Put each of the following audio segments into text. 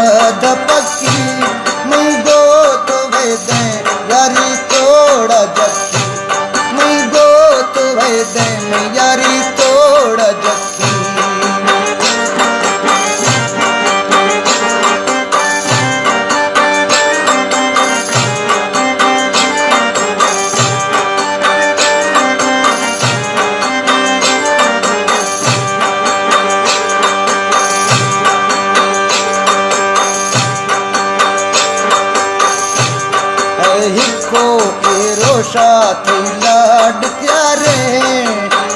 पक्की मैं गो तो वैदे यारी तोड़ा जक्की मैं गो तो वैदे मैं यारी तोड़ा जक्की हिको एरोशा थी लाड प्यारे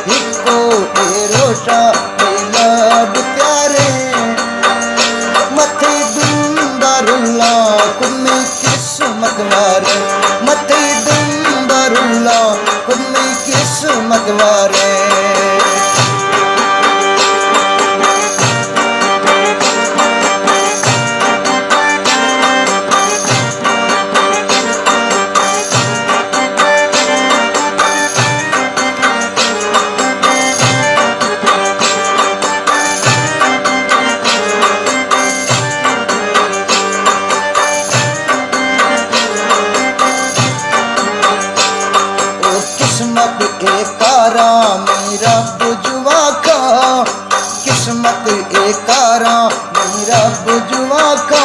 हिको एरोशा थी लाड प्यारे मथे दुंबरुल्ला कुम्मी किस्मत वारे मथे दुंबरुल्ला कुम्मी किस्मत वारे किस्मत एक कारा मेरा बुजुआ का किस्मत एक कारा मेरा बुजुआ का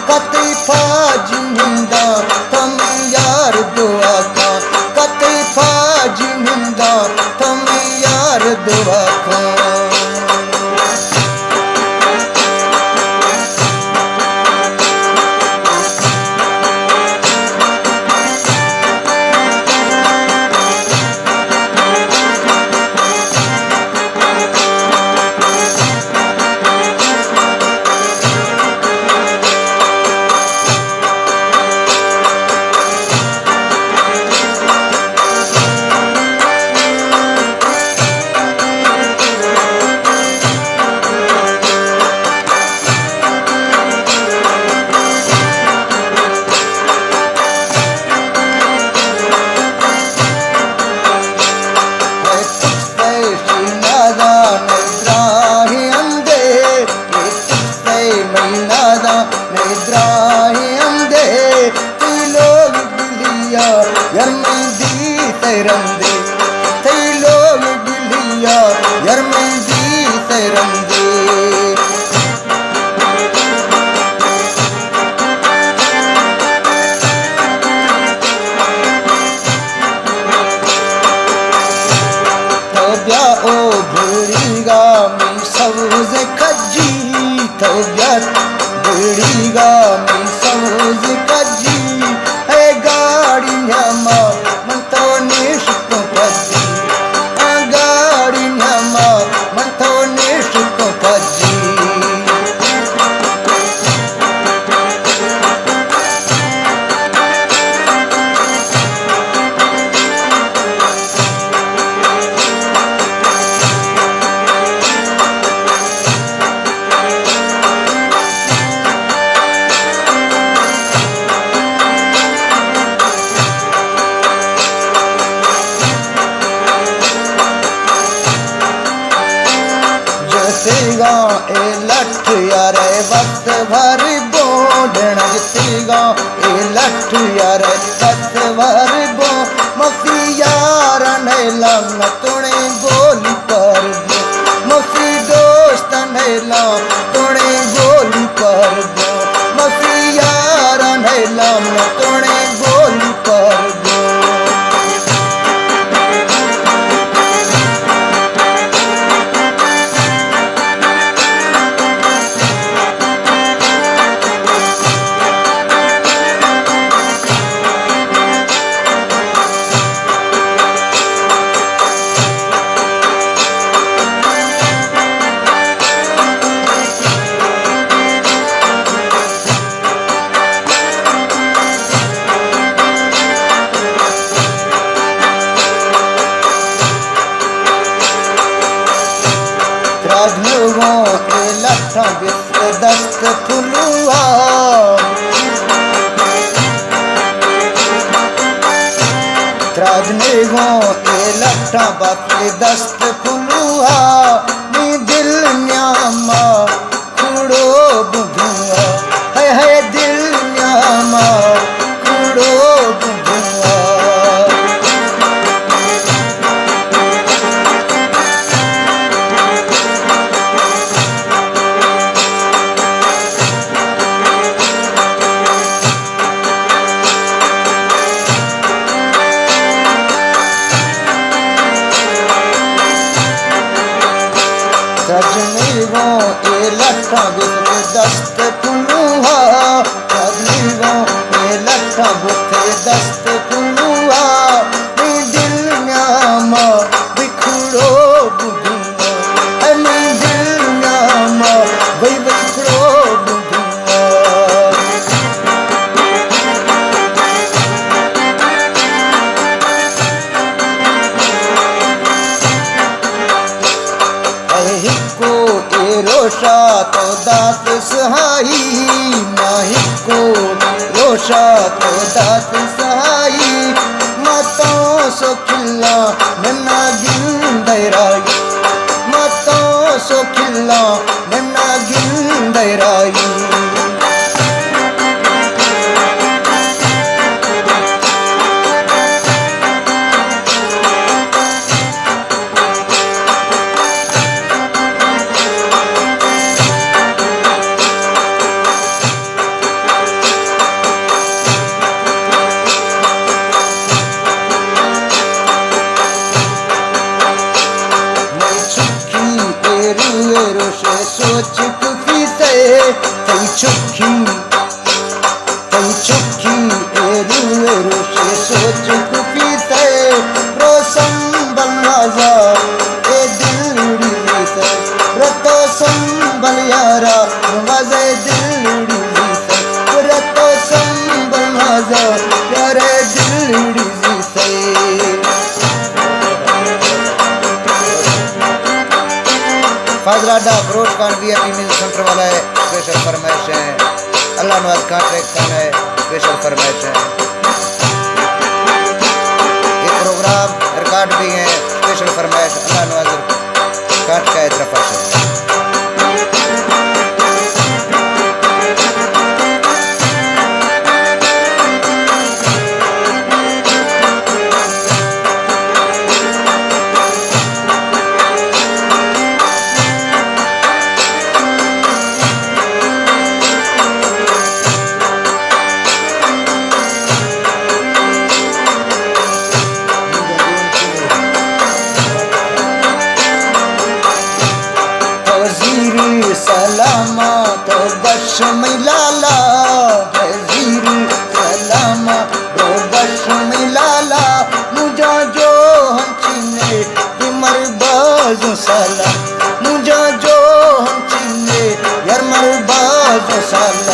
कते फाज निंदा तुम यार दुआ का कते फाज निंदा तुम यार दुआ का यार मैं दी तेरंदे कई लोग गिलिया यार मैं दी तेरंदे तो ब्या ओ भूरीगा मैं सबज कजी तो ब्या भूरीगा मैं सबज कजी है गाड़ी न्यामा मन तो निश्क पजी गाड़ी न्यामा मन तो निश्क पजी जितेगा ए लठ यारे वक्त भर बोडना जितेगा ए लठ यारे वक्त भर बो मफी यार नैला तुणे गोली कर दो मफी दोस्त नैला तुणे गोली कर दो मफी यार नैला तुणे गोली कर दो लोगों के लठा दस्त फुलुआ त्राजनेगों के लठा दस्त फुलुआ नी दिल न्यामा खुड़ो बुधुआ लठा गुथे दस्त फुलुआ तकलीफों ये लठा गुथे दस्त फुलुआ दिल न्यामा बिखड़ो बुधुआ दिल न्यामा वही बिखड़ो बुधुआ हिको ए रोशा तो दात सहाई माही को रोशा तो दात सहाई मतों सो खिल्ला नन्ना गिंदराई मतों सो खिल्ला नन्ना गिंदराई रोशे सोच कुफी ते तई चुखी रुए रोशे सोच कुफी ते रोशन बनवाजा ए दिलड़ी से रतो संबल यारा नवाजे दिलड़ी से रतो संबल नवाजा यारे दिलड़ी से फाजलाडा ब्रॉड कान वीआईपी म्यूजिक सेंटर वाला है स्पेशल फरमाइश है अल्लाह नवाज कॉन्ट्रैक्ट कान है स्पेशल फरमाइश है ये प्रोग्राम रिकॉर्ड भी है स्पेशल फरमाइश अल्लाह नवाज काट का तरफ है वजीर सलामा तो बश मिलाला वजीर सलामा तो बश मिलाला मुझा जो हंचने मर बाजो सला मुझा जो हंचने यार मर बाजो सला